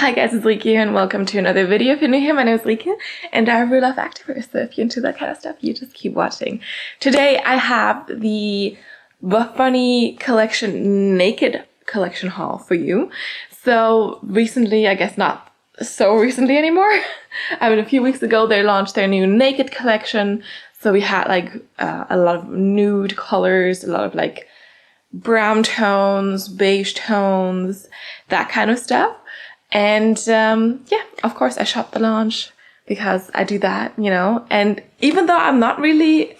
Hi guys, it's Rika here and welcome to another video. If you're new here, my name is Rika and I'm a real life activist, so if you're into that kind of stuff, you just keep watching. Today I have the Buffbunny Collection Naked collection haul for you. So recently, I guess not so recently anymore, a few weeks ago they launched their new Naked collection. So we had like a lot of nude colors, a lot of like brown tones, beige tones, that kind of stuff. And yeah, of course I shopped the launch because I do that, you know. And even though I'm not really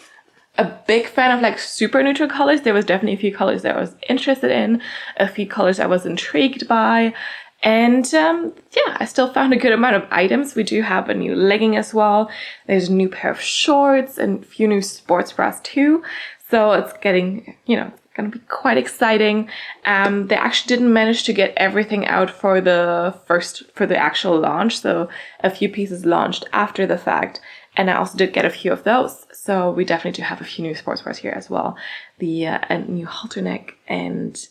a big fan of like super neutral colors, there was definitely a few colors that I was interested in, a few colors I was intrigued by. And yeah, I still found a good amount of items. We do have a new legging as well. There's a new pair of shorts and a few new sports bras too. So it's getting, you know, gonna be quite exciting. They actually didn't manage to get everything out for the actual launch, so a few pieces launched after the fact, and I also did get a few of those. So we definitely do have a few new sports bras here as well. The a new halter neck and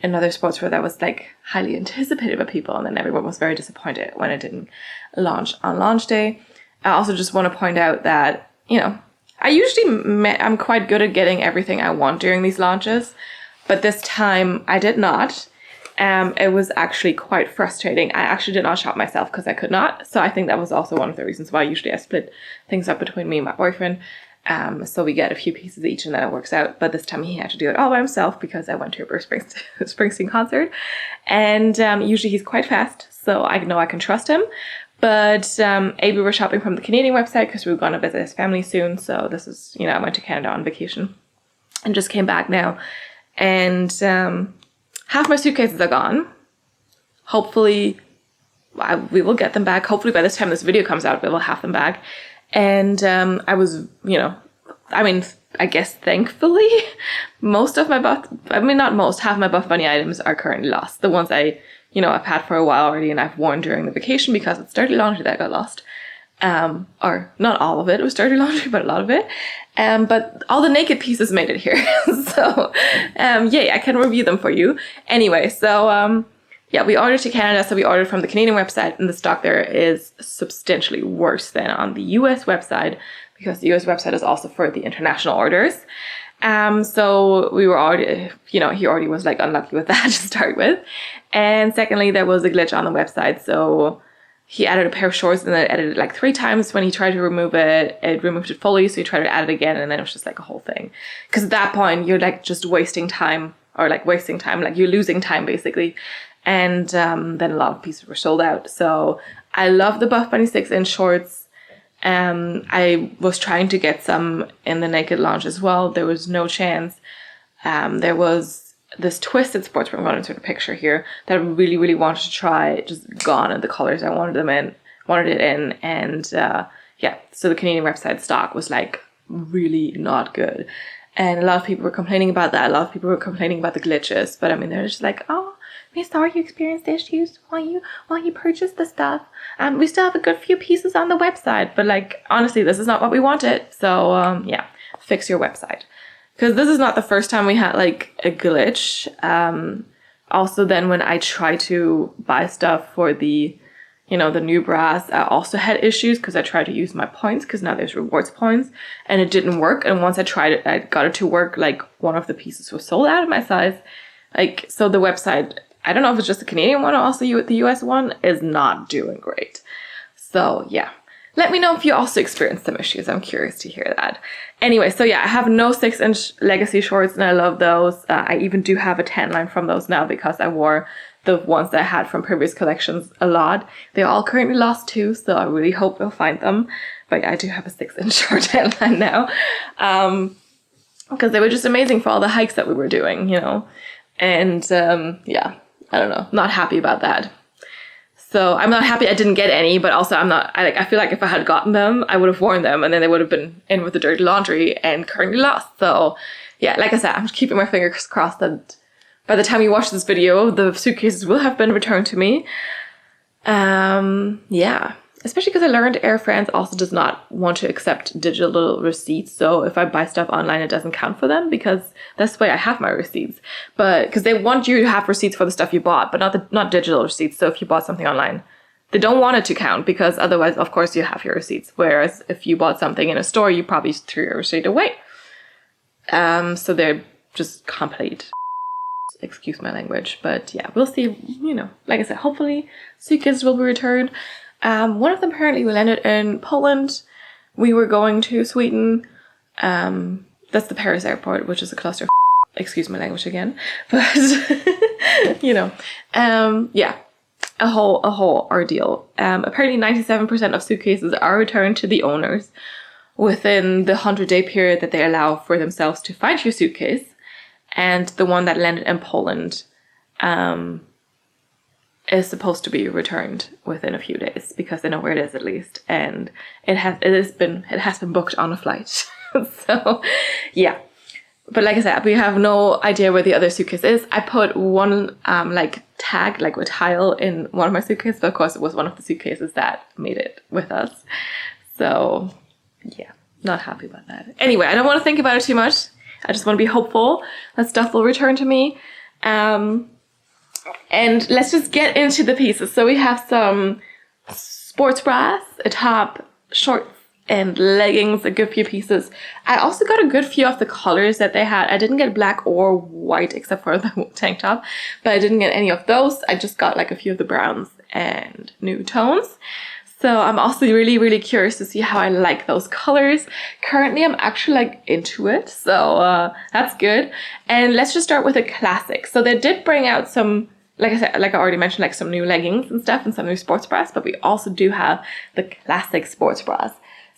another sports bra that was like highly anticipated by people, and then everyone was very disappointed when it didn't launch on launch day. I also just want to point out that, you know, I'm quite good at getting everything I want during these launches, but this time I did not. It was actually quite frustrating. I actually did not shop myself because I could not. So I think that was also one of the reasons why usually I split things up between me and my boyfriend. So we get a few pieces each and then it works out. But this time he had to do it all by himself because I went to a Bruce Springsteen concert. And usually he's quite fast, so I know I can trust him. But we were shopping from the Canadian website because we were going to visit his family soon. So this is, you know, I went to Canada on vacation and just came back now. And half my suitcases are gone. Hopefully, we will get them back. Hopefully by this time this video comes out, we will have them back. And I was, you know, I guess thankfully, half my Buffbunny items are currently lost. The ones I've had for a while already and I've worn during the vacation because it's dirty laundry that got lost. Or not all of it. It was dirty laundry, but a lot of it. But all the naked pieces made it here. So, yay, I can review them for you. Anyway, so, yeah, we ordered to Canada. So we ordered from the Canadian website and the stock there is substantially worse than on the US website because the US website is also for the international orders. So we were already, you know, he already was like unlucky with that to start with. And secondly, there was a glitch on the website. So he added a pair of shorts and then edited it like 3 times. When he tried to remove it, it removed it fully. So he tried to add it again and then it was just like a whole thing. Because at that point, you're like just wasting time, like you're losing time basically. And then a lot of pieces were sold out. So I love the Buffbunny 6-inch shorts. I was trying to get some in the Naked launch as well. There was no chance. There was this twisted sports bra, I'm going to insert a picture here, that I really, really wanted to try, just gone in the colors I wanted it in. And yeah, so the Canadian website stock was like really not good. And a lot of people were complaining about that. A lot of people were complaining about the glitches. But I mean, they're just like, oh, we're sorry you experienced issues while you purchased the stuff. We still have a good few pieces on the website. But like, honestly, this is not what we wanted. So yeah, fix your website. Because this is not the first time we had like a glitch. Also then when I tried to buy stuff for the, you know, the new bras, I also had issues because I tried to use my points because now there's rewards points and it didn't work. And once I tried it, I got it to work, like one of the pieces was sold out of my size. Like, so the website, I don't know if it's just the Canadian one or also the US one, is not doing great. So yeah, let me know if you also experienced some issues. I'm curious to hear that. Anyway, so yeah, I have no 6-inch legacy shorts and I love those. I even do have a tan line from those now because I wore the ones that I had from previous collections a lot. They're all currently lost too, so I really hope we'll find them. But yeah, I do have a 6-inch short tan line now. Because they were just amazing for all the hikes that we were doing, you know. And yeah, I don't know, not happy about that. So I'm not happy I didn't get any, but also I feel like if I had gotten them, I would have worn them and then they would have been in with the dirty laundry and currently lost. So yeah, like I said, I'm keeping my fingers crossed that by the time you watch this video, the suitcases will have been returned to me. Yeah. especially because I learned Air France also does not want to accept digital receipts. So if I buy stuff online, it doesn't count for them because that's the way I have my receipts. But because they want you to have receipts for the stuff you bought, but not digital receipts. So if you bought something online, they don't want it to count because otherwise, of course, you have your receipts. Whereas if you bought something in a store, you probably threw your receipt away. So they're just complete. Excuse my language, but yeah, we'll see. You know, like I said, hopefully suitcases will be returned. One of them apparently we landed in Poland. We were going to Sweden. That's the Paris airport, which is a cluster. Excuse my language again, but you know, yeah, a whole ordeal. Apparently 97% of suitcases are returned to the owners within the 100-day period that they allow for themselves to find your suitcase. And the one that landed in Poland, is supposed to be returned within a few days because they know where it is at least, and it has been booked on a flight. So yeah, but like I said, we have no idea where the other suitcase is. I put one like tag, like a tile, in one of my suitcases, but of course it was one of the suitcases that made it with us. So yeah, not happy about that. Anyway, I don't want to think about it too much. I just want to be hopeful that stuff will return to me. And let's just get into the pieces. So we have some sports bras, a top, shorts, and leggings, a good few pieces. I also got a good few of the colors that they had. I didn't get black or white except for the tank top, but I didn't get any of those. I just got like a few of the browns and new tones. So I'm also really curious to see how I like those colors. Currently, I'm actually like into it, so that's good. And let's just start with a classic. So they did bring out some, like I said, like I already mentioned, like some new leggings and stuff and some new sports bras, but we also do have the classic sports bras.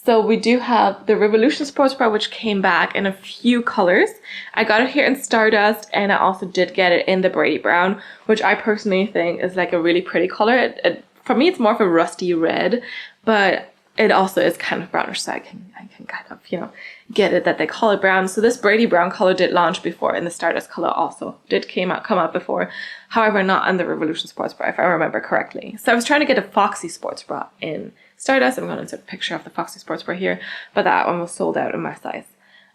So we do have the Revolution sports bra, which came back in a few colors. I got it here in Stardust, and I also did get it in the Brady Brown, which I personally think is like a really pretty color. For me, it's more of a rusty red, but it also is kind of brownish, so I can kind of, you know, get it that they call it brown. So this Brady Brown color did launch before, and the Stardust color also did come out before. However, not on the Revolution sports bra, if I remember correctly. So I was trying to get a Foxy sports bra in Stardust. I'm going to insert a picture of the Foxy sports bra here, but that one was sold out in my size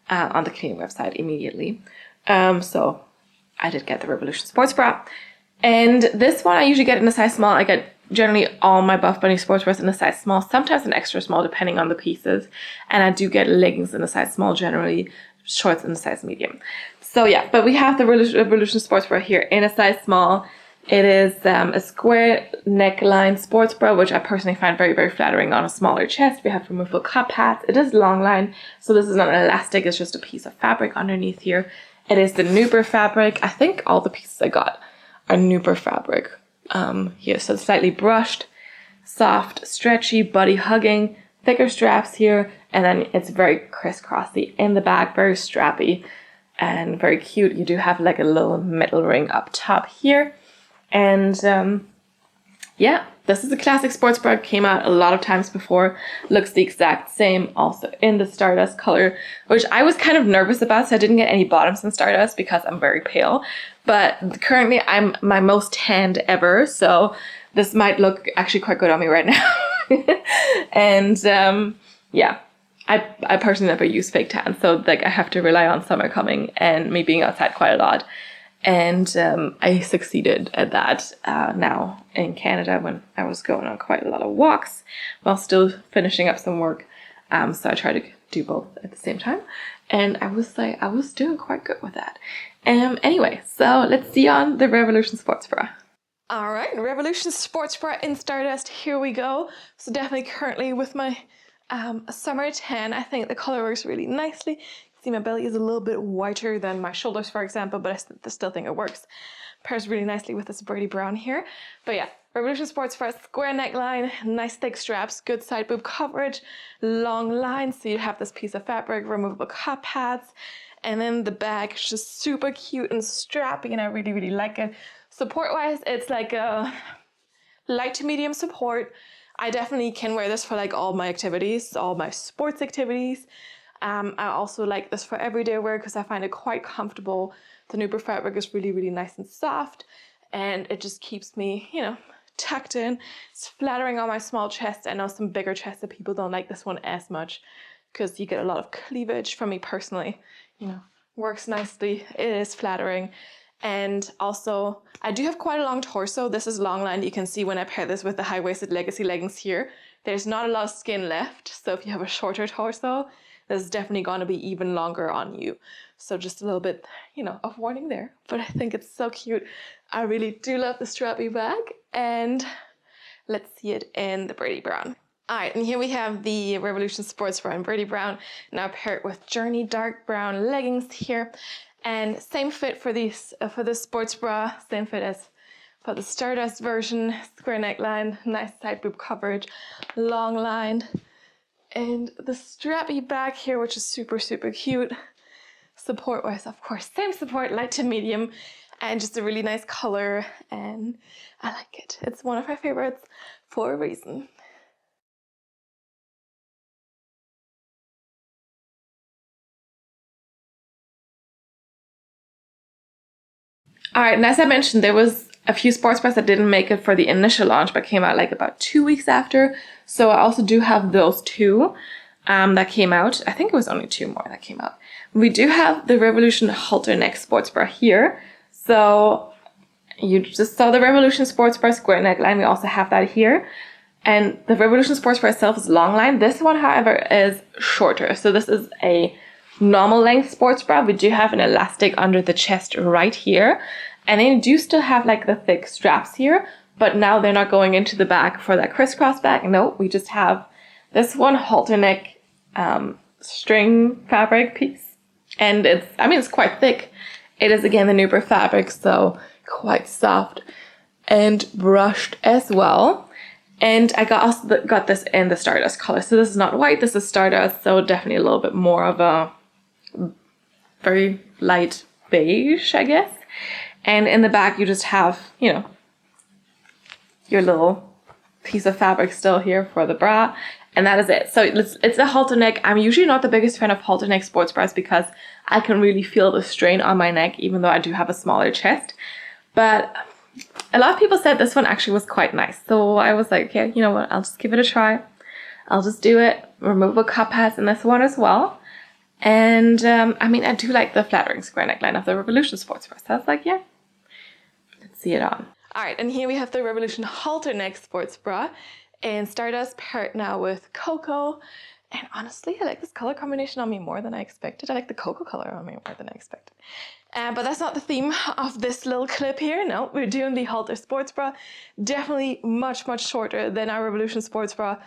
on the Canadian website immediately. So I did get the Revolution sports bra. And this one I usually get in a size small. I get generally all my Buffbunny sports bras in a size small, sometimes an extra small depending on the pieces. And I do get leggings in a size small generally, shorts in a size medium. So yeah, but we have the Revolution sports bra here in a size small. It is a square neckline sports bra, which I personally find very flattering on a smaller chest. We have removable cup pads. It is long line, so this is not an elastic, it's just a piece of fabric underneath here. It is the Nuber fabric. I think all the pieces I got are Nuber fabric. Here, so slightly brushed, soft, stretchy, body hugging, thicker straps here, and then it's very crisscrossy in the back, very strappy and very cute. You do have like a little metal ring up top here, and yeah, this is a classic sports bra. Came out a lot of times before. Looks the exact same, also in the Stardust color, which I was kind of nervous about, so I didn't get any bottoms in Stardust because I'm very pale. But currently I'm my most tanned ever, so this might look actually quite good on me right now. And yeah, I personally never use fake tan, so like I have to rely on summer coming and me being outside quite a lot. And I succeeded at that now in Canada when I was going on quite a lot of walks while still finishing up some work. So I try to do both at the same time. And I was doing quite good with that. Anyway, so let's see on the Revolution sports bra. All right, Revolution sports bra in Stardust. Here we go. So definitely currently with my summer tan, I think the color works really nicely. See, my belly is a little bit whiter than my shoulders, for example, but I still think it works. Pairs really nicely with this Brady Brown here. But yeah, Revolution sports bra, square neckline, nice thick straps, good side boob coverage, long lines. So you have this piece of fabric, removable cup pads, and then the bag is just super cute and strappy, and I really like it. Support-wise, it's like a light to medium support. I definitely can wear this for like all my activities, all my sports activities. I also like this for everyday wear because I find it quite comfortable. The Nuber fabric is really nice and soft, and it just keeps me, you know, tucked in. It's flattering on my small chest. I know some bigger chested people don't like this one as much because you get a lot of cleavage. For me personally, you know, works nicely. It is flattering. And also, I do have quite a long torso. This is long lined. You can see when I pair this with the high-waisted Legacy leggings here, there's not a lot of skin left. So if you have a shorter torso, this is definitely going to be even longer on you. So just a little bit, you know, of warning there. But I think it's so cute. I really do love the strappy bag. And let's see it in the Birdie Brown. All right, and here we have the Revolution Sports Bra in Birdie Brown. Now paired with Journey Dark Brown leggings here. And same fit for these for the sports bra, same fit as for the Stardust version. Square neckline, nice side boob coverage, long line. And the strappy back here, which is super, super cute. Support-wise, of course, same support, light to medium, and just a really nice color, and I like it. It's one of my favorites for a reason. All right, and as I mentioned, there was a few sports bras that didn't make it for the initial launch, but came out like about 2 weeks after. So I also do have those two that came out. I think it was only 2 more that came out. We do have the Revolution Halter neck sports bra here. So you just saw the Revolution sports bra square neckline. We also have that here. And the Revolution sports bra itself is long line. This one, however, is shorter. So this is a normal length sports bra. We do have an elastic under the chest right here. And then you do still have like the thick straps here, but now they're not going into the back for that crisscross back. No, we just have this one halter neck string fabric piece. And it's quite thick. It is again the Nuber fabric, so quite soft and brushed as well. And I got this in the Stardust color. So this is not white, this is Stardust, so definitely a little bit more of a very light beige, I guess. And in the back, you just have, you know, your little piece of fabric still here for the bra. And that is it. So it's a halter neck. I'm usually not the biggest fan of halter neck sports bras because I can really feel the strain on my neck, even though I do have a smaller chest. But a lot of people said this one actually was quite nice. So I was like, okay, you know what? I'll just give it a try. I'll just do it. Removable cup pads in this one as well. And I do like the flattering square neckline of the Revolution sports bra. So I was like, yeah. Let's see it on. All right, and here we have the Revolution halter neck sports bra in Stardust paired now with Cocoa. And honestly, I like this color combination on me more than I expected. I like the cocoa color on me more than I expected. But that's not the theme of this little clip here. No, we're doing the halter sports bra. Definitely much, much shorter than our Revolution sports bra.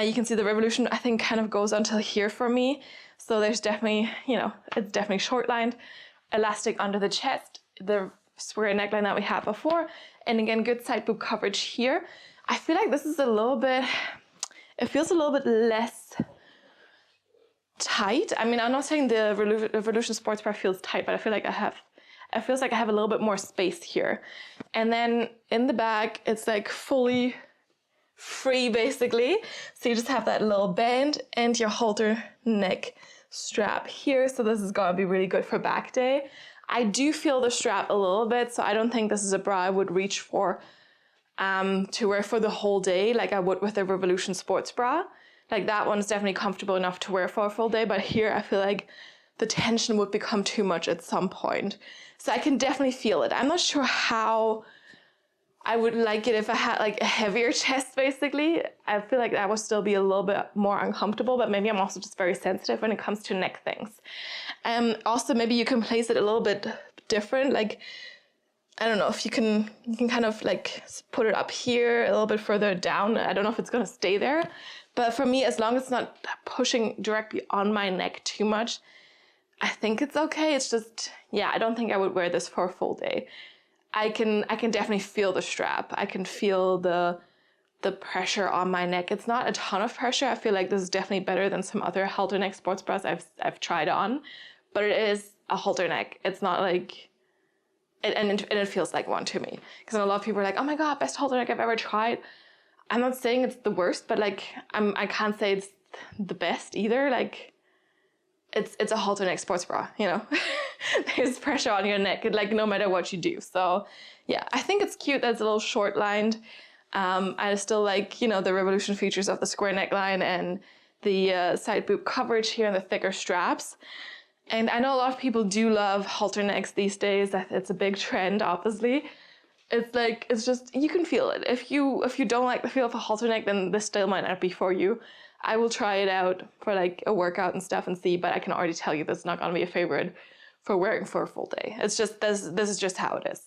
You can see the Revolution, I think, kind of goes until here for me. So there's definitely, you know, it's definitely short lined. Elastic under the chest. The square neckline that we had before, and again good side boob coverage here. I feel like this is a little bit, it feels a little bit less tight. I mean, I'm not saying the Revolution sports bra feels tight, but I feel like it feels like I have a little bit more space here. And then in the back, it's like fully free basically. So you just have that little band and your halter neck strap here. So this is gonna be really good for back day. I do feel the strap a little bit, so I don't think this is a bra I would reach for to wear for the whole day like I would with the Revolution sports bra. Like that one's definitely comfortable enough to wear for a full day, but here I feel like the tension would become too much at some point. So I can definitely feel it. I'm not sure how I would like it if I had like a heavier chest basically. I feel like that would still be a little bit more uncomfortable, but maybe I'm also just very sensitive when it comes to neck things. Also, maybe you can place it a little bit different. Like, I don't know if you can kind of like put it up here a little bit further down. I don't know if it's gonna stay there, but for me, as long as it's not pushing directly on my neck too much, I think it's okay. It's just, yeah, I don't think I would wear this for a full day. I can definitely feel the strap. I can feel the pressure on my neck. It's not a ton of pressure. I feel like this is definitely better than some other halter neck sports bras I've tried on, but it is a halter neck. It's not like, and it feels like one to me. Because a lot of people are like, oh my God, best halter neck I've ever tried. I'm not saying it's the worst, but like, I can't say it's the best either. Like, it's a halter neck sports bra, you know. There's pressure on your neck, like no matter what you do. So yeah, I think it's cute that it's a little short lined. I still like, you know, the Revolution features of the square neckline and the side boob coverage here and the thicker straps. And I know a lot of people do love halter necks these days. It's a big trend, obviously. It's like, it's just, you can feel it. If you don't like the feel of a halter neck, then this style might not be for you. I will try it out for like a workout and stuff and see, but I can already tell you this is not going to be a favorite for wearing for a full day. It's just, this is just how it is.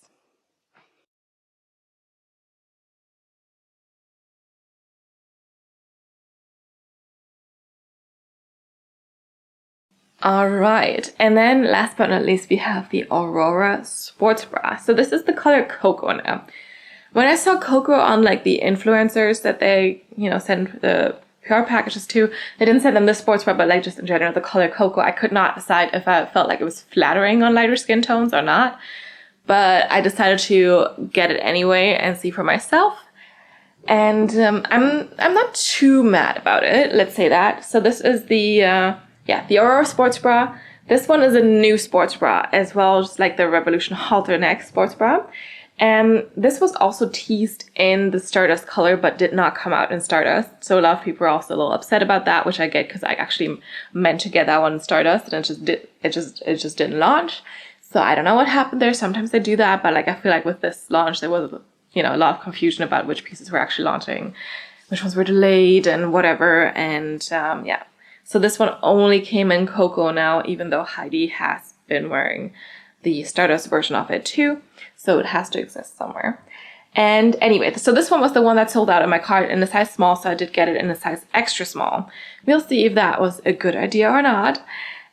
All right, and then last but not least, we have the Aurora Sports Bra. So this is the color Cocoa now. When I saw Cocoa on like the influencers that they, you know, send the PR packages to, they didn't send them this sports bra, but like just in general, the color Cocoa, I could not decide if I felt like it was flattering on lighter skin tones or not. But I decided to get it anyway and see for myself. And I'm not too mad about it, let's say that. So this is the the Aurora Sports Bra. This one is a new sports bra as well, just like the Revolution Halter Neck sports bra. And this was also teased in the Stardust color, but did not come out in Stardust. So a lot of people are also a little upset about that, which I get because I actually meant to get that one in Stardust, and it just didn't launch. So I don't know what happened there. Sometimes they do that, but like I feel like with this launch, there was, you know, a lot of confusion about which pieces were actually launching, which ones were delayed and whatever. And yeah. So this one only came in Cocoa now, even though Heidi has been wearing the Stardust version of it too. So it has to exist somewhere. And anyway, so this one was the one that sold out in my cart in a size small, so I did get it in a size extra small. We'll see if that was a good idea or not.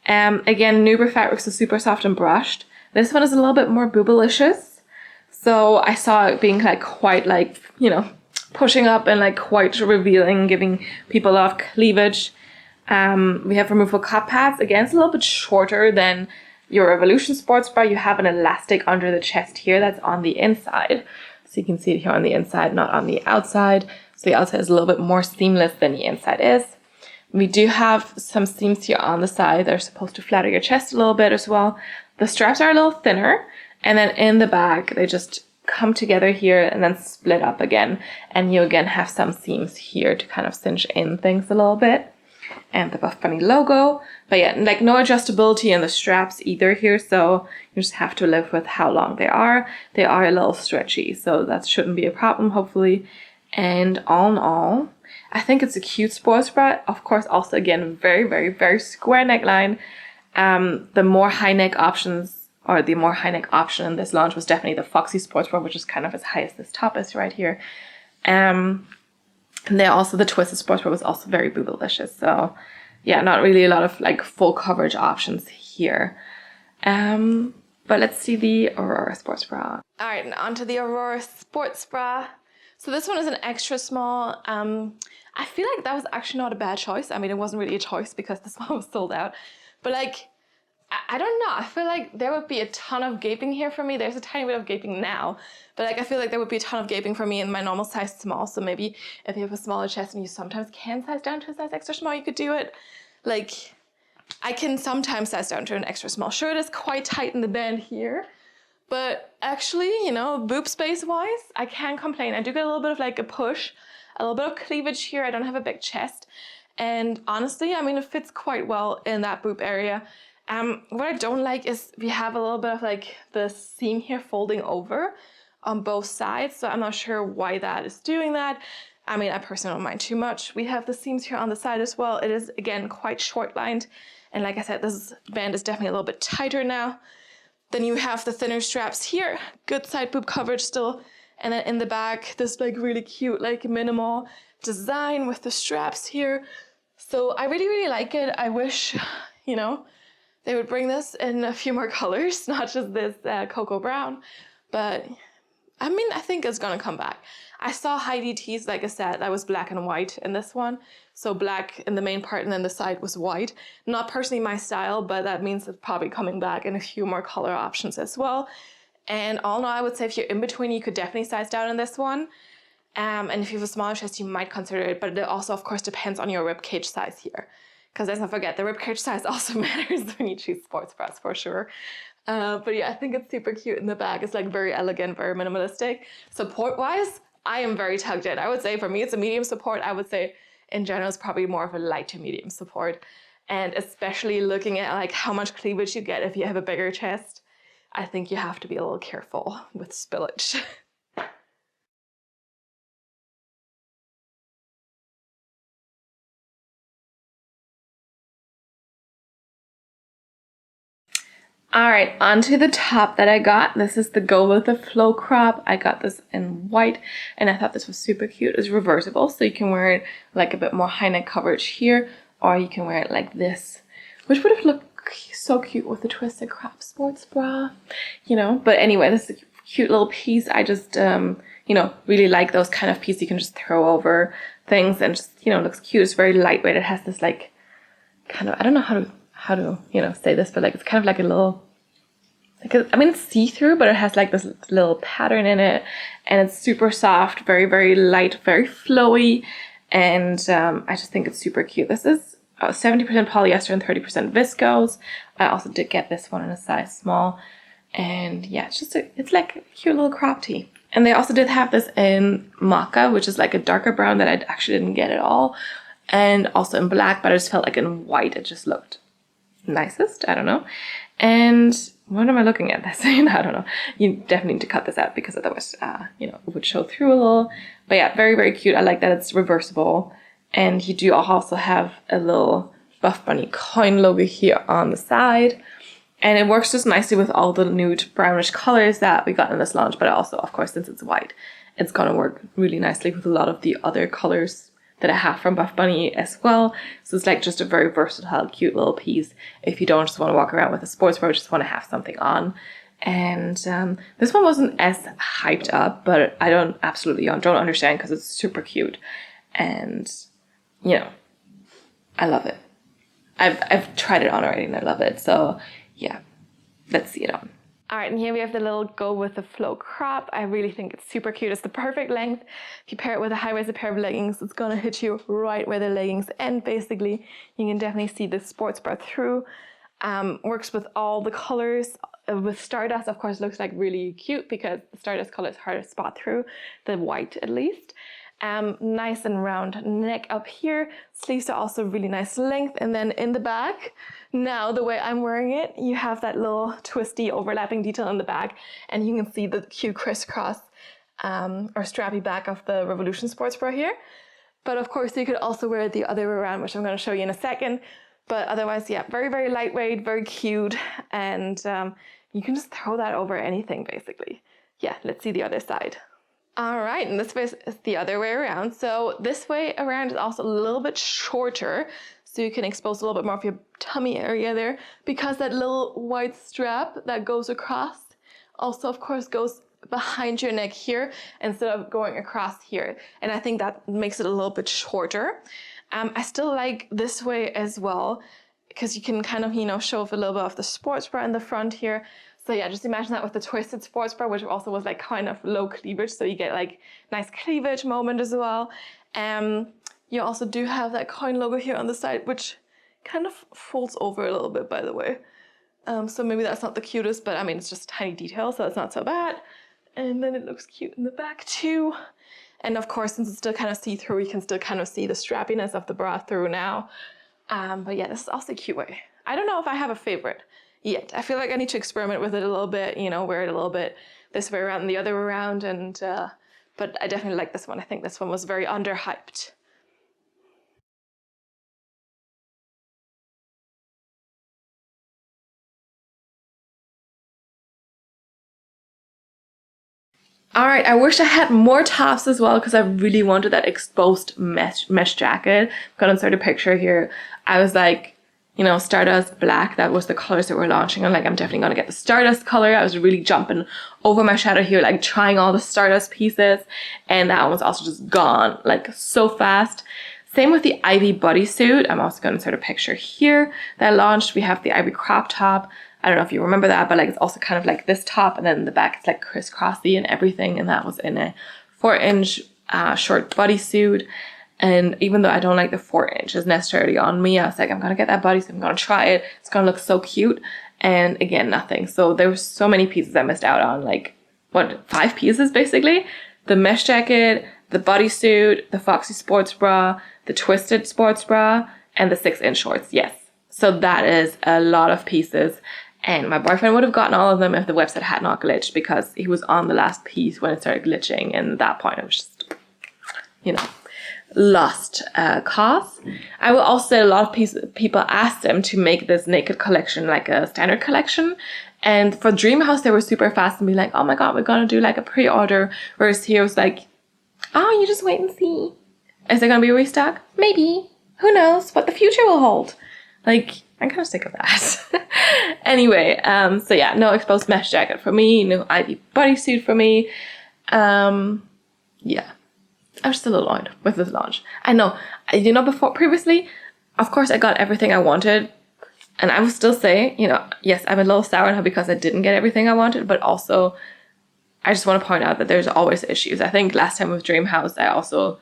Again, Nuber fabrics is super soft and brushed. This one is a little bit more boobalicious. So I saw it being like quite like, you know, pushing up and like quite revealing, giving people a lot of cleavage. We have removable cup pads. Again, it's a little bit shorter than your Revolution Sports Bra. You have an elastic under the chest here that's on the inside. So you can see it here on the inside, not on the outside. So the outside is a little bit more seamless than the inside is. We do have some seams here on the side that are supposed to flatter your chest a little bit as well. The straps are a little thinner. And then in the back, they just come together here and then split up again. And you again have some seams here to kind of cinch in things a little bit. And the Buffbunny logo. But yeah, like no adjustability in the straps either here, so you just have to live with how long they are. They are a little stretchy, so that shouldn't be a problem, hopefully. And all in all, I think it's a cute sports bra. Of course, also again, very, very, very square neckline. The more high neck options, or the more high neck option in this launch was definitely the Foxy sports bra, which is kind of as high as this top is right here. And then also the Twisted Sports Bra was also very boobalicious. So yeah, not really a lot of like full coverage options here. But let's see the Aurora Sports Bra. All right, and on to the Aurora Sports Bra. So this one is an extra small. I feel like that was actually not a bad choice. I mean, it wasn't really a choice because this one was sold out. But like, I don't know. I feel like there would be a ton of gaping here for me. There's a tiny bit of gaping now, but like I feel like there would be a ton of gaping for me in my normal size small. So maybe if you have a smaller chest and you sometimes can size down to a size extra small, you could do it. Like I can sometimes size down to an extra small. Sure, it is quite tight in the band here, but actually, you know, boob space wise, I can't complain. I do get a little bit of like a push, a little bit of cleavage here. I don't have a big chest. And honestly, I mean, it fits quite well in that boob area. What I don't like is we have a little bit of like the seam here folding over on both sides. So I'm not sure why that is doing that. I mean, I personally don't mind too much. We have the seams here on the side as well. It is, again, quite short lined. And like I said, this band is definitely a little bit tighter now. Then you have the thinner straps here. Good side boob coverage still. And then in the back, this like really cute, like minimal design with the straps here. So I really, really like it. I wish, you know, they would bring this in a few more colors, not just this cocoa brown. But I mean, I think it's gonna come back. I saw Heidi tease like a set that was black and white in this one. So black in the main part and then the side was white. Not personally my style, but that means it's probably coming back in a few more color options as well. And all in all, I would say if you're in between, you could definitely size down in this one. And if you have a smaller chest, you might consider it, but it also, of course, depends on your rib cage size here. Because let's not forget, the ribcage size also matters when you choose sports bras for sure. But yeah, I think it's super cute in the back. It's like very elegant, very minimalistic. Support-wise, I am very tugged in. I would say for me, it's a medium support. I would say in general, it's probably more of a light to medium support. And especially looking at like how much cleavage you get if you have a bigger chest, I think you have to be a little careful with spillage. All right, onto the top that I got. This is the Go With The Flow crop. I got this in white, and I thought this was super cute. It's reversible, so you can wear it like a bit more high neck coverage here, or you can wear it like this, which would have looked so cute with the twisted crop sports bra, you know. But anyway, this is a cute little piece. I just, you know, really like those kind of pieces you can just throw over things and just, you know, looks cute. It's very lightweight. It has this like kind of, I don't know how to, you know, say this, but like it's kind of like a little, like I mean it's see-through, but it has like this little pattern in it, and it's super soft, very, very light, very flowy, and I just think it's super cute. This is 70% polyester and 30% viscose. I also did get this one in a size small, and yeah, it's just it's like a cute little crop tee. And they also did have this in Maca, which is like a darker brown that I actually didn't get at all, and also in black, but I just felt like in white it just looked nicest. I don't know. And what am I looking at this? I don't know. You definitely need to cut this out because otherwise, you know, it would show through a little. But yeah, very, very cute. I like that it's reversible. And you do also have a little Buffbunny coin logo here on the side. And it works just nicely with all the nude brownish colors that we got in this launch. But also, of course, since it's white, it's going to work really nicely with a lot of the other colors that I have from Buffbunny as well. So it's like just a very versatile, cute little piece if you don't just want to walk around with a sports bra, just want to have something on. And this one wasn't as hyped up, but I don't understand because it's super cute. And, you know, I love it. I've tried it on already and I love it. So yeah, let's see it on. All right, and here we have the little Go With The Flow crop. I really think it's super cute. It's the perfect length. If you pair it with a high-waisted pair of leggings, it's gonna hit you right where the leggings end, basically. You can definitely see the sports bra through. Works with all the colors. With Stardust, of course, looks like really cute because the Stardust color is hard to spot through, the white at least. Nice and round neck up here. Sleeves are also really nice length. And then in the back, now the way I'm wearing it, you have that little twisty overlapping detail in the back, and you can see the cute crisscross or strappy back of the Revolution sports bra here. But of course you could also wear it the other way around, which I'm going to show you in a second. But otherwise, yeah, very, very lightweight, very cute, and you can just throw that over anything basically. Yeah, let's see the other side. All right, and this way is the other way around. So this way around is also a little bit shorter, so you can expose a little bit more of your tummy area there, because that little white strap that goes across also, of course, goes behind your neck here instead of going across here. And I think that makes it a little bit shorter. I still like this way as well, because you can kind of, you know, show off a little bit of the sports bra in the front here. So yeah, just imagine that with the twisted sports bra, which also was like kind of low cleavage, so you get like nice cleavage moment as well. You also do have that coin logo here on the side, which kind of folds over a little bit, by the way. So maybe that's not the cutest, but I mean, it's just tiny detail, so it's not so bad. And then it looks cute in the back too. And of course, since it's still kind of see-through, you can still kind of see the strappiness of the bra through now. But yeah, this is also a cute way. I don't know if I have a favorite yet. I feel like I need to experiment with it a little bit, you know, wear it a little bit this way around and the other way around. And but I definitely like this one. I think this one was very underhyped. All right, I wish I had more tops as well because I really wanted that exposed mesh jacket. I'm gonna insert a picture here. I was like, you know, Stardust black, that was the colors that we're launching. I'm like, I'm definitely gonna get the Stardust color. I was really jumping over my shadow here, like trying all the Stardust pieces. And that one was also just gone, like so fast. Same with the Ivy bodysuit. I'm also gonna insert a picture here that I launched. We have the Ivy crop top. I don't know if you remember that, but like it's also kind of like this top, and then in the back it's like crisscrossy and everything, and that was in a 4-inch short bodysuit. And even though I don't like the 4-inch necessarily on me, I was like, I'm gonna get that bodysuit, I'm gonna try it, it's gonna look so cute. And again, nothing. So there were so many pieces I missed out on, like what, 5 pieces basically. the mesh jacket, the bodysuit, the Foxy sports bra, the twisted sports bra, and the 6-inch shorts. Yes. So that is a lot of pieces. And my boyfriend would have gotten all of them if the website had not glitched, because he was on the last piece when it started glitching. And at that point, I was just, you know, lost cause. I will also say a lot of people asked him to make this naked collection like a standard collection. And for Dreamhouse, they were super fast and be like, oh my God, we're going to do like a pre-order. Whereas here was like, oh, you just wait and see. Is there going to be a restock? Maybe. Who knows what the future will hold. Like, I'm kind of sick of that. Anyway, so yeah, no exposed mesh jacket for me. No Ivy bodysuit for me. Yeah. I'm still annoyed with this launch. I know, you know, previously, of course I got everything I wanted. And I will still say, you know, yes, I'm a little sour now because I didn't get everything I wanted, but also I just want to point out that there's always issues. I think last time with Dreamhouse, I also,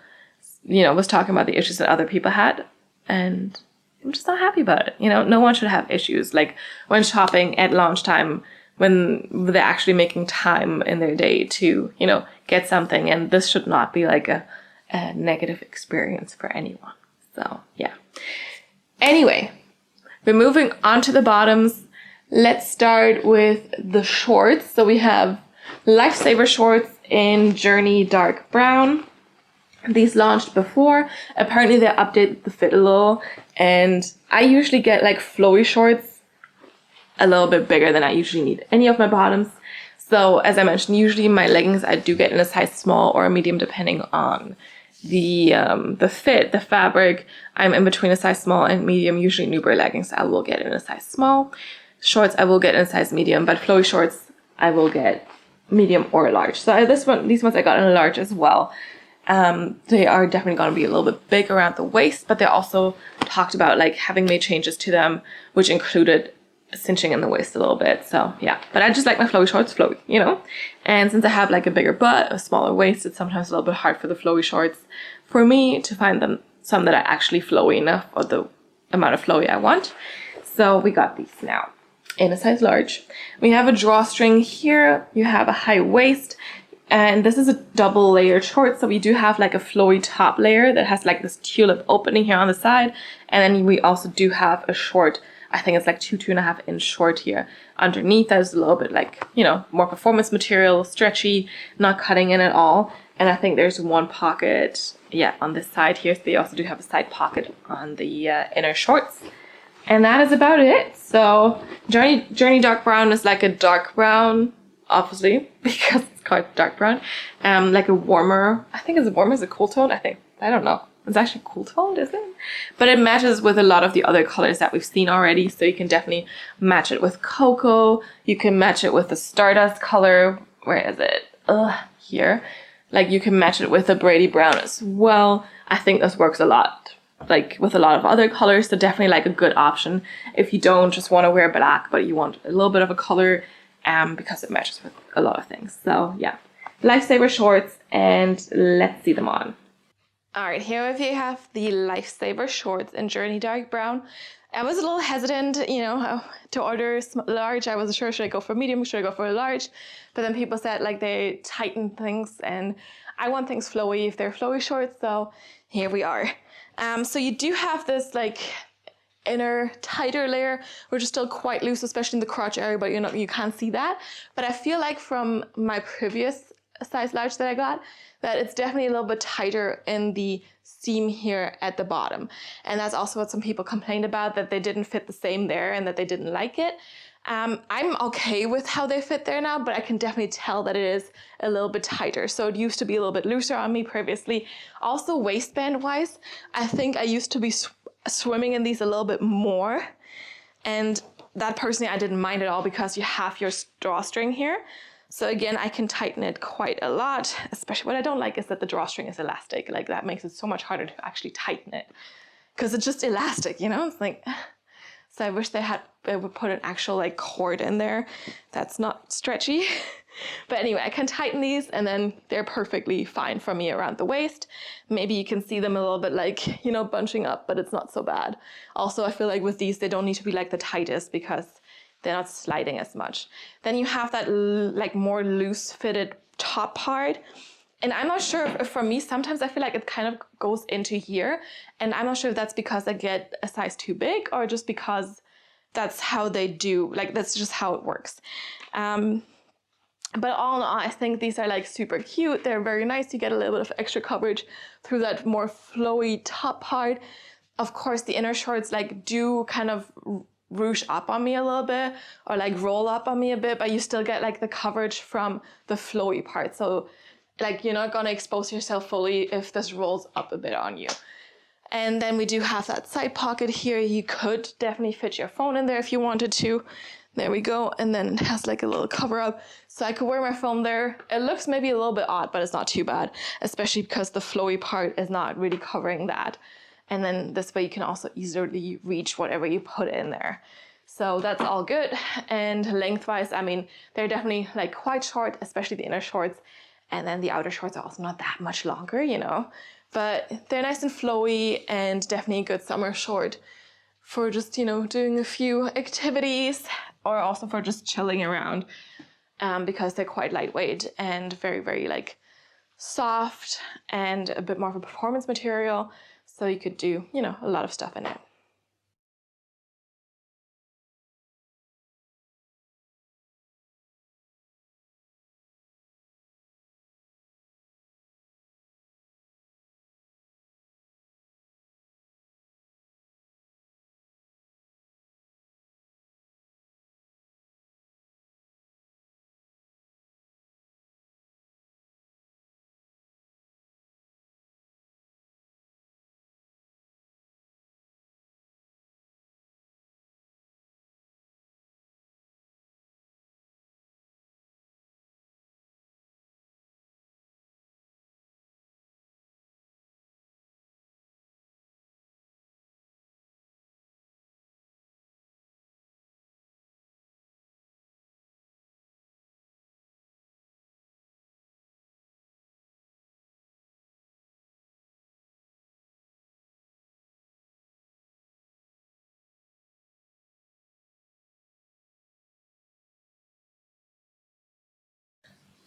you know, was talking about the issues that other people had, and I'm just not happy about it. You know, no one should have issues. Like when shopping at launch time, when they're actually making time in their day to, you know, get something. And this should not be like a negative experience for anyone. So, yeah. Anyway, we're moving on to the bottoms. Let's start with the shorts. So we have Livesaver shorts in Journey Dark Brown. These launched before. Apparently they updated the fit a little. And I usually get like flowy shorts a little bit bigger than I usually need any of my bottoms. So as I mentioned, usually my leggings I do get in a size small or a medium depending on the fit, the fabric. I'm in between a size small and medium. Usually Newbury leggings I will get in a size small. Shorts I will get in a size medium, but flowy shorts I will get medium or large. So these ones I got in a large as well. They are definitely going to be a little bit big around the waist, but they also talked about like having made changes to them, which included cinching in the waist a little bit. So yeah, but I just like my flowy shorts flowy, you know. And since I have like a bigger butt, a smaller waist, it's sometimes a little bit hard for the flowy shorts for me to find some that are actually flowy enough or the amount of flowy I want. So we got these now in a size large. We have a drawstring here. You have a high waist. And this is a double layered short. So we do have like a flowy top layer that has like this tulip opening here on the side. And then we also do have a short, I think it's like 2.5 inch short here underneath. That is a little bit like, you know, more performance material, stretchy, not cutting in at all. And I think there's one pocket, yeah, on this side here. So they also do have a side pocket on the inner shorts. And that is about it. So Journey Dark Brown is like a dark brown, obviously, because it's called dark brown. Like a warmer, I think it's warmer as a cool tone, I don't know. It's actually cool toned, isn't it? But it matches with a lot of the other colors that we've seen already. So you can definitely match it with cocoa. You can match it with the Stardust color. Where is it? Here. Like you can match it with a Brady Brown as well. I think this works a lot, like with a lot of other colors. So definitely like a good option if you don't just want to wear black, but you want a little bit of a color, because it matches with a lot of things. So yeah, Livesaver shorts, and let's see them on. All right, here we have the Livesaver shorts in Journey Dark Brown. I was a little hesitant, you know, to order large. I wasn't sure, should I go for medium, should I go for a large? But then people said like they tighten things, and I want things flowy if they're flowy shorts, so here we are. So you do have this like inner tighter layer, which is still quite loose, especially in the crotch area, but you can't see that. But I feel like from my previous size large that I got, that it's definitely a little bit tighter in the seam here at the bottom. And that's also what some people complained about, that they didn't fit the same there and that they didn't like it. I'm okay with how they fit there now, but I can definitely tell that it is a little bit tighter. So it used to be a little bit looser on me previously. Also waistband wise, I think I used to be swimming in these a little bit more. And that personally I didn't mind at all, because you have your drawstring here. So again, I can tighten it quite a lot, especially what I don't like is that the drawstring is elastic. Like that makes it so much harder to actually tighten it, because it's just elastic, you know? It's like, so I wish they would put an actual like cord in there that's not stretchy. But anyway, I can tighten these and then they're perfectly fine for me around the waist. Maybe you can see them a little bit like, you know, bunching up, but it's not so bad. Also, I feel like with these, they don't need to be like the tightest because they're not sliding as much. Then you have that like more loose fitted top part. And I'm not sure if for me, sometimes I feel like it kind of goes into here. And I'm not sure if that's because I get a size too big or just because that's how they do, like that's just how it works. But all in all, I think these are like super cute. They're very nice. You get a little bit of extra coverage through that more flowy top part. Of course, the inner shorts like do kind of ruche up on me a little bit or like roll up on me a bit, but you still get like the coverage from the flowy part. So like you're not gonna expose yourself fully if this rolls up a bit on you. And then we do have that side pocket here. You could definitely fit your phone in there if you wanted to. There we go. And then it has like a little cover up. So I could wear my phone there. It looks maybe a little bit odd, but it's not too bad, especially because the flowy part is not really covering that. And then this way you can also easily reach whatever you put in there. So that's all good. And lengthwise, I mean, they're definitely like quite short, especially the inner shorts. And then the outer shorts are also not that much longer, you know. But they're nice and flowy and definitely a good summer short for just, you know, doing a few activities or also for just chilling around because they're quite lightweight and very, very like soft and a bit more of a performance material. So you could do, you know, a lot of stuff in it.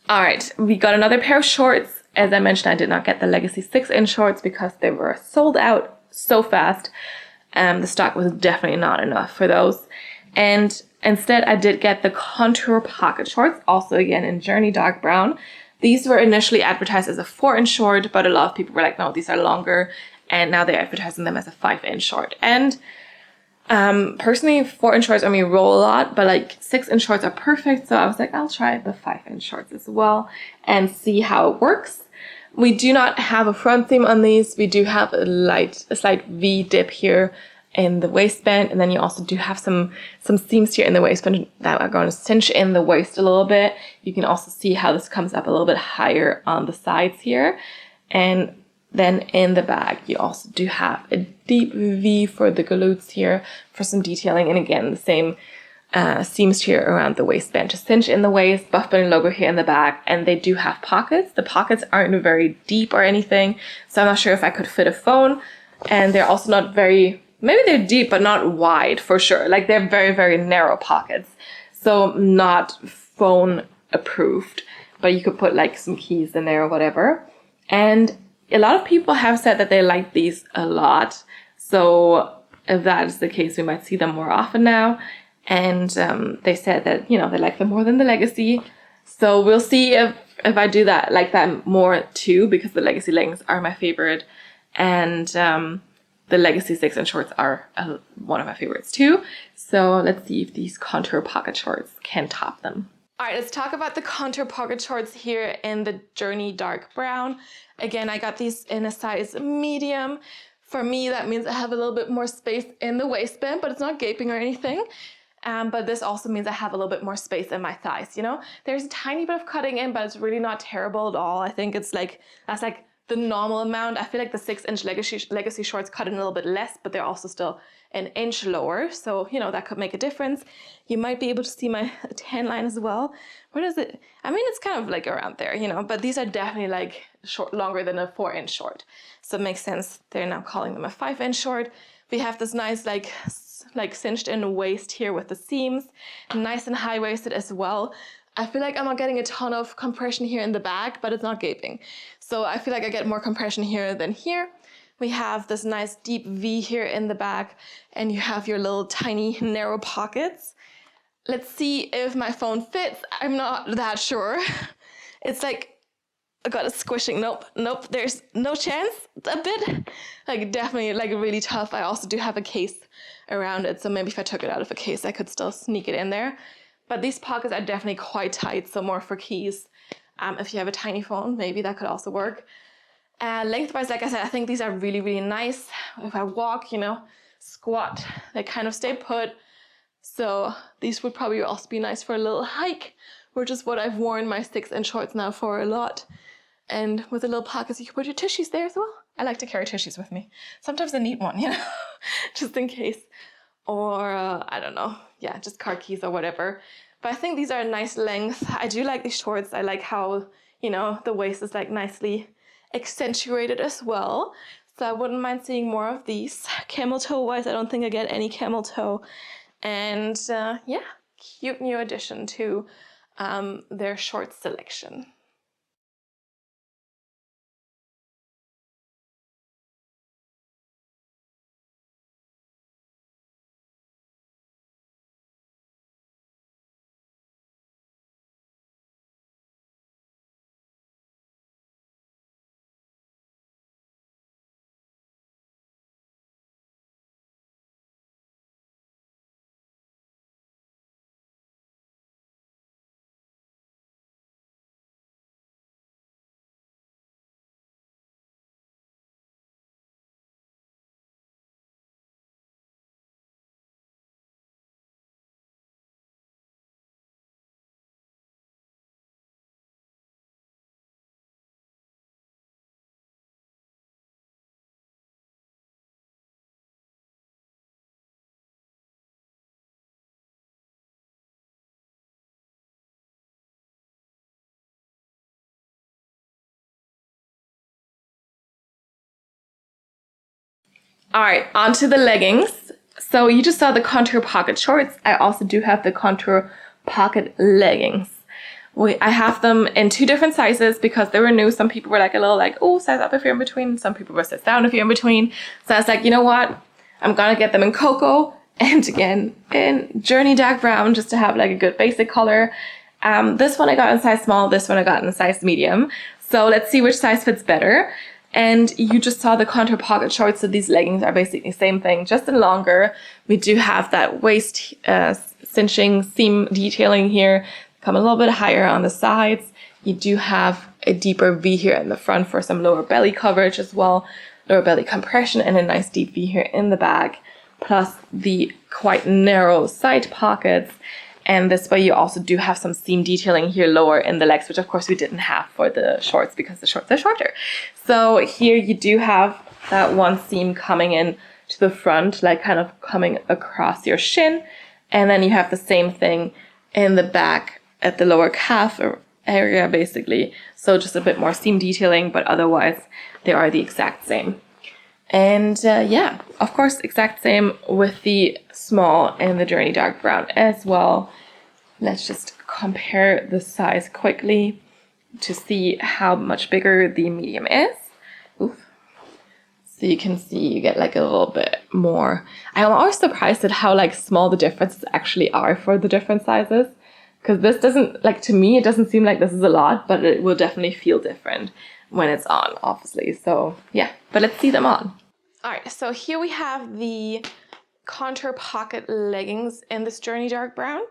All right, we got another pair of shorts. As I mentioned, I did not get the Legacy 6-inch shorts because they were sold out so fast. The stock was definitely not enough for those. And instead, I did get the Contour Pocket Shorts, also again in Journey Dark Brown. These were initially advertised as a 4-inch short, but a lot of people were like, no, these are longer. And now they're advertising them as a 5-inch short. And personally, 4-inch shorts, I mean, roll a lot, but like 6-inch shorts are perfect. So I was like, I'll try the 5-inch shorts as well and see how it works. We do not have a front seam on these. We do have a slight V dip here in the waistband, and then you also do have some seams here in the waistband that are going to cinch in the waist a little bit. You can also see how this comes up a little bit higher on the sides here. And then in the back, you also do have a deep V for the glutes here for some detailing. And again, the same seams here around the waistband to cinch in the waist, Buffbunny logo here in the back. And they do have pockets. The pockets aren't very deep or anything. So I'm not sure if I could fit a phone. And they're also not very, maybe they're deep, but not wide for sure. Like they're very, very narrow pockets. So not phone approved. But you could put like some keys in there or whatever. And a lot of people have said that they like these a lot. So if that is the case, we might see them more often now. And they said that, you know, they like them more than the Legacy. So we'll see if I do that, like that more too, because the Legacy leggings are my favorite. And the Legacy 6-inch shorts are one of my favorites too. So let's see if these Contour Pocket Shorts can top them. All right, let's talk about the Contour Pocket Shorts here in the Journey Dark Brown. Again, I got these in a size medium. For me, that means I have a little bit more space in the waistband, but it's not gaping or anything. But this also means I have a little bit more space in my thighs, you know? There's a tiny bit of cutting in, but it's really not terrible at all. I think it's like, that's like the normal amount. I feel like the 6-inch Legacy shorts cut in a little bit less, but they're also still an inch lower. So, you know, that could make a difference. You might be able to see my tan line as well. Where is it? I mean, it's kind of like around there, you know, but these are definitely like longer than a 4-inch short. So it makes sense. They're now calling them a 5-inch short. We have this nice like cinched in waist here with the seams, nice and high-waisted as well. I feel like I'm not getting a ton of compression here in the back, but it's not gaping. So I feel like I get more compression here than here. We have this nice deep V here in the back, and you have your little tiny narrow pockets. Let's see if my phone fits. I'm not that sure. It's like, I got it squishing. Nope, there's no chance. A bit, like definitely like really tough. I also do have a case around it, so maybe if I took it out of a case, I could still sneak it in there. But these pockets are definitely quite tight, so more for keys. If you have a tiny phone, maybe that could also work. Lengthwise, like I said, I think these are really, really nice. If I walk, squat, they kind of stay put. So these would probably also be nice for a little hike, which is what I've worn my 6-inch shorts now for a lot. And with the little pockets, you can put your tissues there as well. I like to carry tissues with me. Sometimes I need one, just in case. Or, I don't know, yeah, just car keys or whatever. But I think these are a nice length. I do like these shorts. I like how, the waist is like nicely accentuated as well. So I wouldn't mind seeing more of these. Camel toe wise, I don't think I get any camel toe. And yeah, cute new addition to their short selection. All right, onto the leggings. So you just saw the contour pocket shorts. I also do have the contour pocket leggings. I have them in 2 different sizes because they were new. Some people were like a little like, oh, size up if you're in between. Some people were size down if you're in between. So I was like, you know what? I'm gonna get them in cocoa and again in journey dark brown just to have like a good basic color. This one I got in size small. This one I got in size medium. So let's see which size fits better. And you just saw the contour pocket shorts, so these leggings are basically the same thing, just in longer. We do have that waist cinching seam detailing here, come a little bit higher on the sides. You do have a deeper V here in the front for some lower belly coverage as well, lower belly compression, and a nice deep V here in the back, plus the quite narrow side pockets. And this way you also do have some seam detailing here lower in the legs, which of course we didn't have for the shorts because the shorts are shorter. So here you do have that one seam coming in to the front, like kind of coming across your shin. And then you have the same thing in the back at the lower calf area basically. So just a bit more seam detailing, but otherwise they are the exact same. And yeah, of course, exact same with the small and the journey dark brown as well. Let's just compare the size quickly to see how much bigger the medium is. Oof. So you can see you get like a little bit more. I'm always surprised at how like small the differences actually are for the different sizes. Because this doesn't, like to me, it doesn't seem like this is a lot, but it will definitely feel different when it's on, obviously. So yeah, but let's see them on. All right, so here we have the contour pocket leggings in this journey dark brown.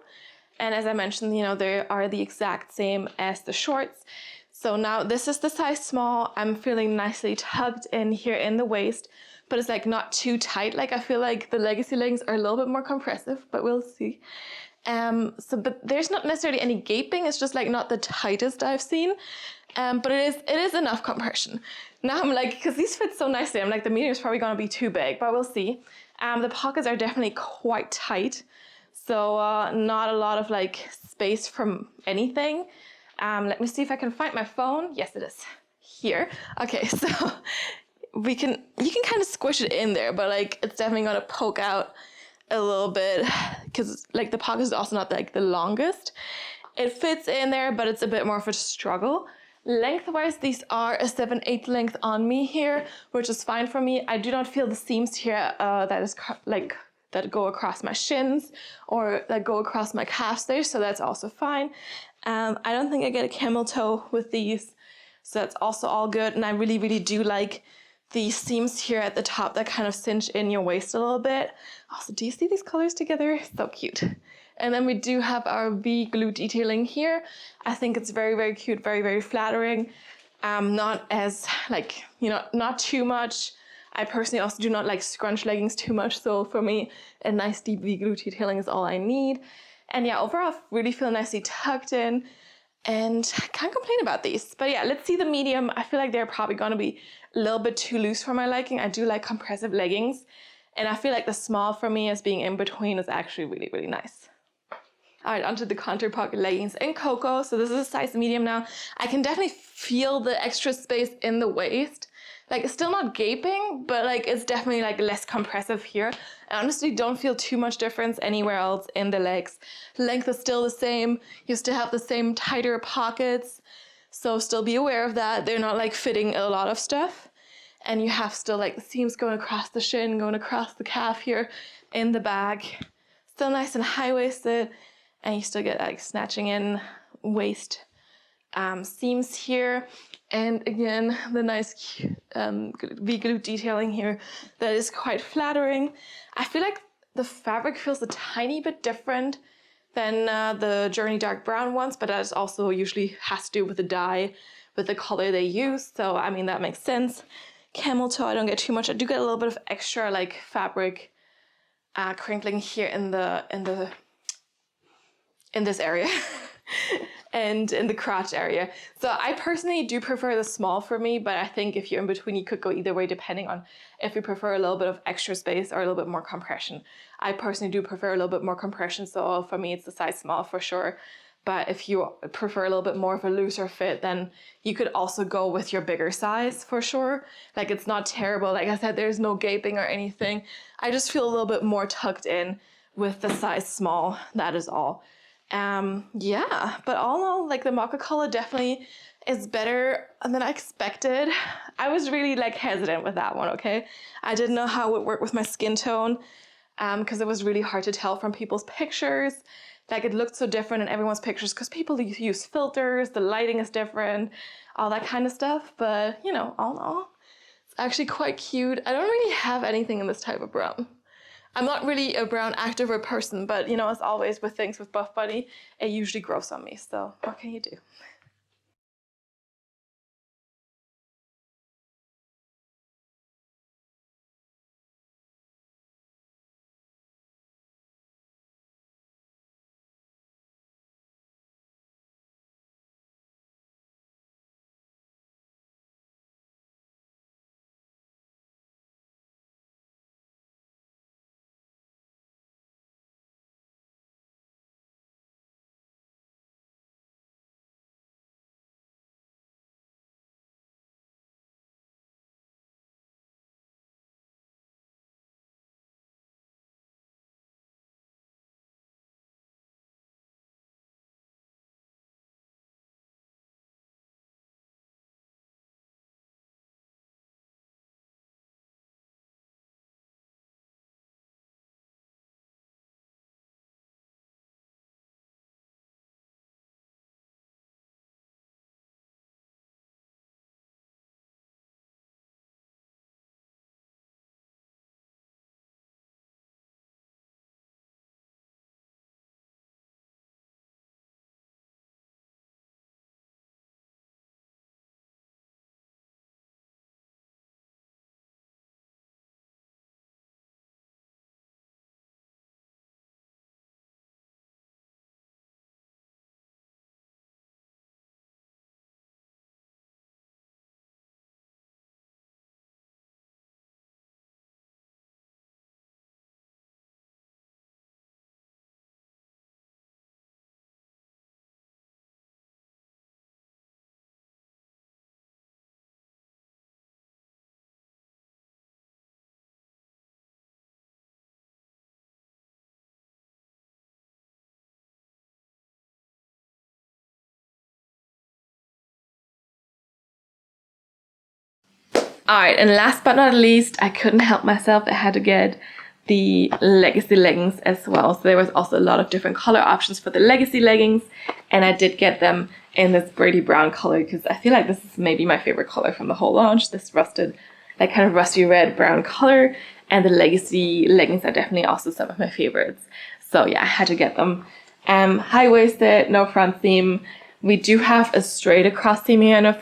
And as I mentioned, they are the exact same as the shorts. So now this is the size small. I'm feeling nicely tucked in here in the waist, but it's like not too tight. Like I feel like the legacy leggings are a little bit more compressive, but we'll see. But there's not necessarily any gaping. It's just like not the tightest I've seen. But it is enough compression. Now I'm like, because these fit so nicely, I'm like, the medium is probably going to be too big, but we'll see. The pockets are definitely quite tight. So not a lot of like space from anything. Let me see if I can find my phone. Yes, it is here. Okay, so you can kind of squish it in there, but like it's definitely going to poke out a little bit because like the pocket is also not like the longest. it fits in there, but it's a bit more of a struggle. Lengthwise, these are a 7/8 length on me here, which is fine for me. I do not feel the seams here that go across my shins or that go across my calves there, so that's also fine. I don't think I get a camel toe with these, so that's also all good. And I really, really do like these seams here at the top that kind of cinch in your waist a little bit. Also, do you see these colors together? So cute. And then we do have our V glue detailing here. I think it's very, very cute, very, very flattering. Not as like, not too much. I personally also do not like scrunch leggings too much. So for me, a nice deep V glue detailing is all I need. And yeah, overall, I really feel nicely tucked in. And I can't complain about these. But yeah, let's see the medium. I feel like they're probably going to be a little bit too loose for my liking. I do like compressive leggings. And I feel like the small for me as being in between is actually really, really nice. All right, onto the contour pocket leggings in Cocoa. So this is a size medium now. I can definitely feel the extra space in the waist. Like, it's still not gaping, but like it's definitely like less compressive here. I honestly don't feel too much difference anywhere else in the legs. Length is still the same. You still have the same tighter pockets. So still be aware of that. They're not like fitting a lot of stuff. And you have still like the seams going across the shin, going across the calf here in the back. Still nice and high-waisted. And you still get like snatching in waist seams here. And again, the nice V-glue detailing here that is quite flattering. I feel like the fabric feels a tiny bit different than the Journey Dark Brown ones, but that is also usually has to do with the dye, with the color they use. So, I mean, that makes sense. Camel toe, I don't get too much. I do get a little bit of extra like fabric crinkling here in this area. And in the crotch area. So I personally do prefer the small for me, but I think if you're in between, you could go either way depending on if you prefer a little bit of extra space or a little bit more compression. I personally do prefer a little bit more compression, so for me it's the size small for sure. But if you prefer a little bit more of a looser fit, then you could also go with your bigger size for sure. Like, it's not terrible. Like I said, there's no gaping or anything. I just feel a little bit more tucked in with the size small, that is all. Yeah, but all in all, like the mocha color definitely is better than I expected. I was really like hesitant with that one, okay? I didn't know how it would work with my skin tone because it was really hard to tell from people's pictures. Like, it looked so different in everyone's pictures because people use filters, the lighting is different, all that kind of stuff. But, all in all, it's actually quite cute. I don't really have anything in this type of brown. I'm not really a brown activewear person, but as always with things with Buffbunny, it usually grows on me. So what can you do? Alright, and last but not least, I couldn't help myself. I had to get the Legacy leggings as well. So there was also a lot of different color options for the Legacy leggings, and I did get them in this Brady brown color because I feel like this is maybe my favorite color from the whole launch, this rusted, like kind of rusty red brown color, and the Legacy leggings are definitely also some of my favorites. So yeah, I had to get them. High-waisted, no front seam. We do have a straight across seam here in the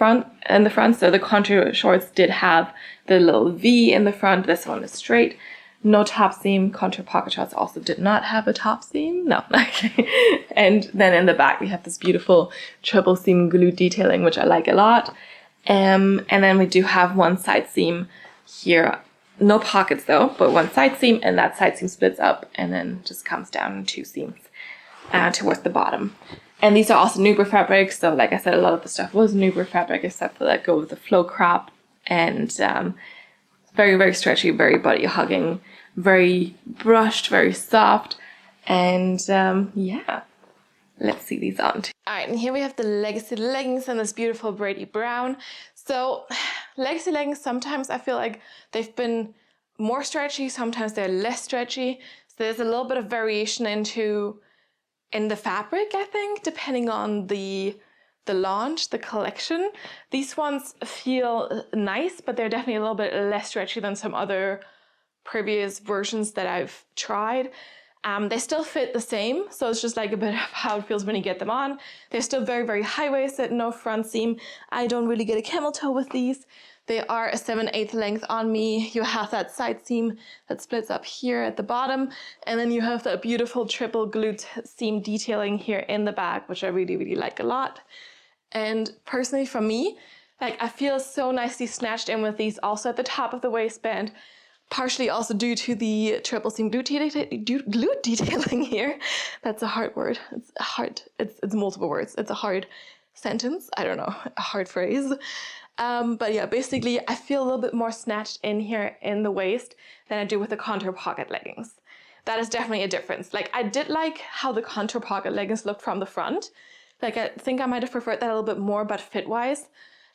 front, so the contour shorts did have the little V in the front. This one is straight. No top seam. Contour pocket shorts also did not have a top seam. No. Okay. And then in the back we have this beautiful triple seam glute detailing, which I like a lot. And then we do have one side seam here. No pockets though, but one side seam, and that side seam splits up and then just comes down in two seams towards the bottom. And these are also Nuber fabrics, so like I said, a lot of the stuff was Nuber fabric except for Let Go of the Flow crop, and very, very stretchy, very body hugging, very brushed, very soft, and yeah, let's see these on. Alright, and here we have the Legacy leggings and this beautiful Brady brown. So Legacy leggings, sometimes I feel like they've been more stretchy, sometimes they're less stretchy, so there's a little bit of variation in the fabric, I think, depending on the launch, the collection. These ones feel nice, but they're definitely a little bit less stretchy than some other previous versions that I've tried. They still fit the same, so it's just like a bit of how it feels when you get them on. They're still very, very high-waisted, no front seam. I don't really get a camel toe with these. They are a 7/8 length on me. You have that side seam that splits up here at the bottom, and then you have that beautiful triple glute seam detailing here in the back, which I really, really like a lot. And personally for me, like I feel so nicely snatched in with these also at the top of the waistband, partially also due to the triple seam glute detailing here. That's a hard word. It's hard. It's multiple words. It's a hard sentence. I don't know, a hard phrase. But yeah, basically I feel a little bit more snatched in here in the waist than I do with the contour pocket leggings. That is definitely a difference. Like I did like how the contour pocket leggings looked from the front. Like I think I might have preferred that a little bit more, but fit-wise.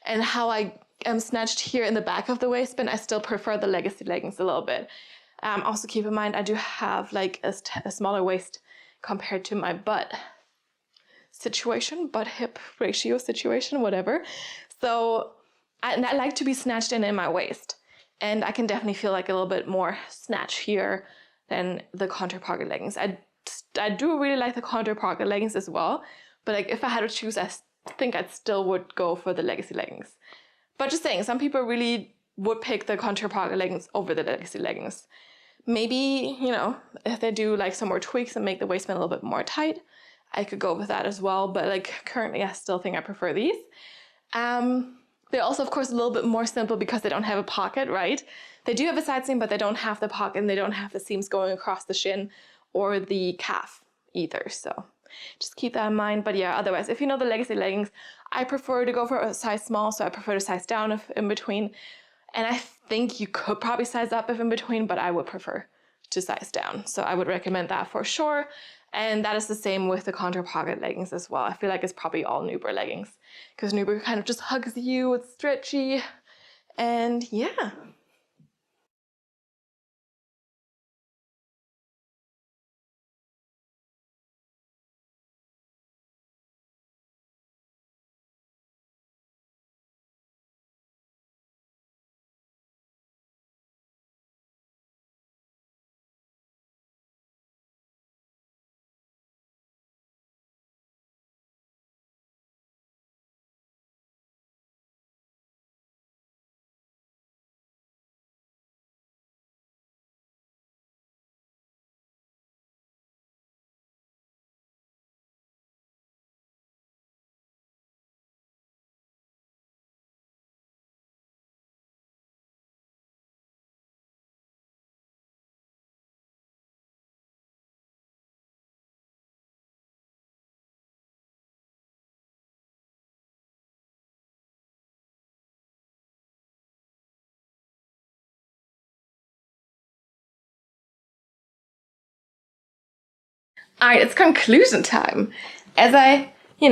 And how I am snatched here in the back of the waistband, I still prefer the Legacy leggings a little bit. Also keep in mind, I do have like a smaller waist compared to my butt hip ratio situation, whatever. So I like to be snatched in my waist, and I can definitely feel like a little bit more snatch here than the contour pocket leggings. I do really like the contour pocket leggings as well, but like if I had to choose, I think I still would go for the Legacy leggings. But just saying, some people really would pick the contour pocket leggings over the Legacy leggings. Maybe, you know, if they do like some more tweaks and make the waistband a little bit more tight, I could go with that as well. But like currently, I still think I prefer these. They're also, of course, a little bit more simple because they don't have a pocket, right? They do have a side seam, but they don't have the pocket and they don't have the seams going across the shin or the calf either. So just keep that in mind. But yeah, otherwise, if you know the Legacy leggings, I prefer to go for a size small, so I prefer to size down if in between. And I think you could probably size up if in between, but I would prefer to size down. So I would recommend that for sure. And that is the same with the contour pocket leggings as well. I feel like it's probably all Nuber leggings because Nuber kind of just hugs you, it's stretchy, and yeah. Alright, it's conclusion time. As I, you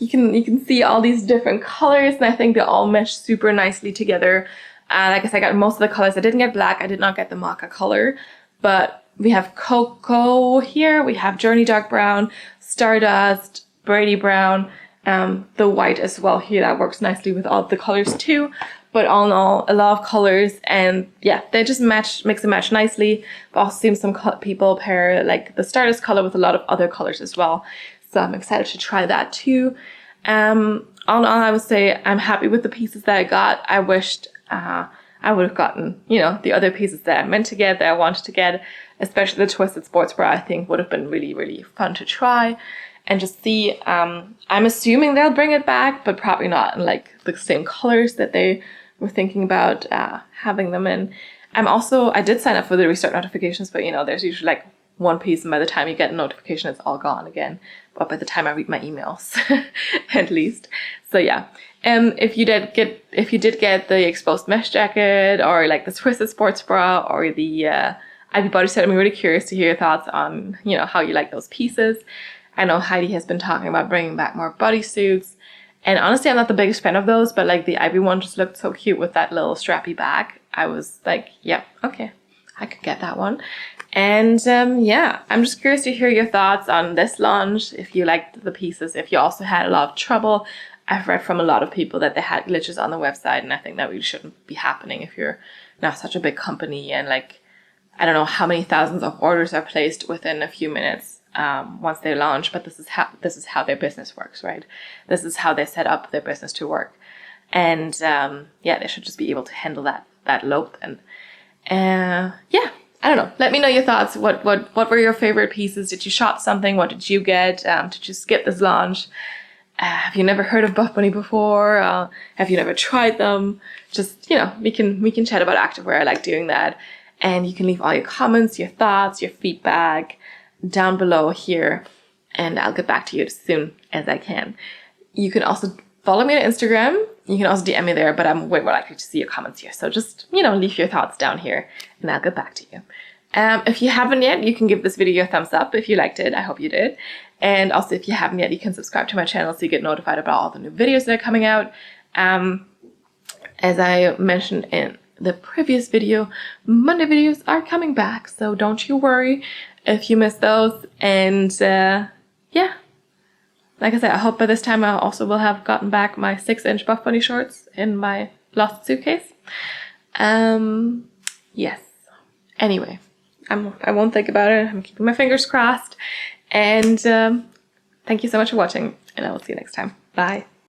can see all these different colors, and I think they all mesh super nicely together. Like I said, I got most of the colors. I didn't get black. I did not get the maca color, but we have cocoa here. We have journey dark brown, stardust, Brady brown, the white as well here. That works nicely with all of the colors too. But all in all, a lot of colors, and yeah, they just mix and match nicely. I've also seen some people pair like the stardust color with a lot of other colors as well. So I'm excited to try that too. All in all, I would say I'm happy with the pieces that I got. I wished I would have gotten, you know, the other pieces that I meant to get, that I wanted to get, especially the twisted sports bra. I think would have been really, really fun to try and just see. I'm assuming they'll bring it back, but probably not in like the same colors that they were thinking about having them in. I did sign up for the restart notifications, but you know, there's usually like one piece, and by the time you get a notification, it's all gone again. But by the time I read my emails, at least. So yeah. If you did get the exposed mesh jacket, or like the twisted sports bra, or the Ivy bodysuit, I'm really curious to hear your thoughts on, you know, how you like those pieces. I know Heidi has been talking about bringing back more bodysuits, and honestly, I'm not the biggest fan of those, but like the Ivy one just looked so cute with that little strappy bag. I was like, yeah, okay, I could get that one. And yeah, I'm just curious to hear your thoughts on this launch, if you liked the pieces, if you also had a lot of trouble. I've read from a lot of people that they had glitches on the website, and I think that really shouldn't be happening if you're not such a big company, and like, I don't know how many thousands of orders are placed within a few minutes once they launch, but this is how their business works, right? This is how they set up their business to work. And yeah, they should just be able to handle that load. And yeah, I don't know. Let me know your thoughts. What were your favorite pieces? Did you shop something? What did you get? Did you skip this launch? Have you never heard of Buffbunny before? Have you never tried them? Just, you know, we can chat about activewear. I like doing that. And you can leave all your comments, your thoughts, your feedback down below here, and I'll get back to you as soon as I can. You can also follow me on Instagram. You can also DM me there, but I'm way more likely to see your comments here. So just, you know, leave your thoughts down here, and I'll get back to you. If you haven't yet, you can give this video a thumbs up if you liked it. I hope you did. And also, if you haven't yet, you can subscribe to my channel so you get notified about all the new videos that are coming out. As I mentioned in the previous video, Monday videos are coming back, so don't you worry if you miss those. And yeah, like I said, I hope by this time I also will have gotten back my 6-inch Buffbunny shorts in my lost suitcase. Yes. Anyway, I won't think about it. I'm keeping my fingers crossed. And thank you so much for watching, and I will see you next time. Bye.